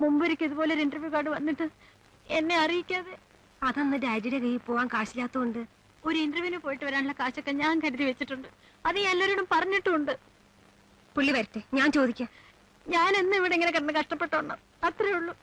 മുമ്പൊരിക്കൽ ഇതുപോലെ ഒരു interview card വന്നിട്ട് എന്നെ അറിയിക്കാതെ. അതന്ന് ഡാഡിയുടെ കയ്യിൽ പോവാൻ കാശില്ലാത്തതുകൊണ്ട് ഒരു ഇന്റർവ്യൂവിന് പോയിട്ട് വരാനുള്ള കാശൊക്കെ ഞാൻ കരുതി വെച്ചിട്ടുണ്ട്. അത് ഞാൻ എല്ലാവരോടും പറഞ്ഞിട്ടുണ്ട്. പുള്ളി വരട്ടെ, ഞാൻ ചോദിക്കാം. ഞാൻ എന്ന് ഇവിടെ ഇങ്ങനെ കിടന്ന് കഷ്ടപ്പെട്ടോണം, അത്രേ ഉള്ളൂ.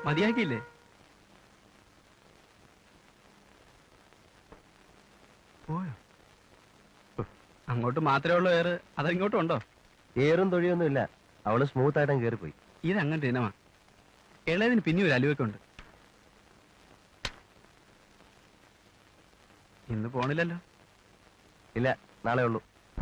മതിയാക്കിയില്ലേ? പോയോ? അങ്ങോട്ട് മാത്രമേ ഉള്ളൂ ഏറ്, അതിങ്ങോട്ടും ഉണ്ടോ? ഏറും തൊഴിയൊന്നും ഇല്ല, അവള് സ്മൂത്ത് ആയിട്ടും കയറിപ്പോയി. ഇതങ്ങനത്തെ ഇനമാ. ഇളയതിന് പിന്നെ ഒരു അലുവൊക്കെ ഉണ്ട്. ഇന്ന് പോണില്ലല്ലോ? ഇല്ല, നാളെ ഉള്ളൂ.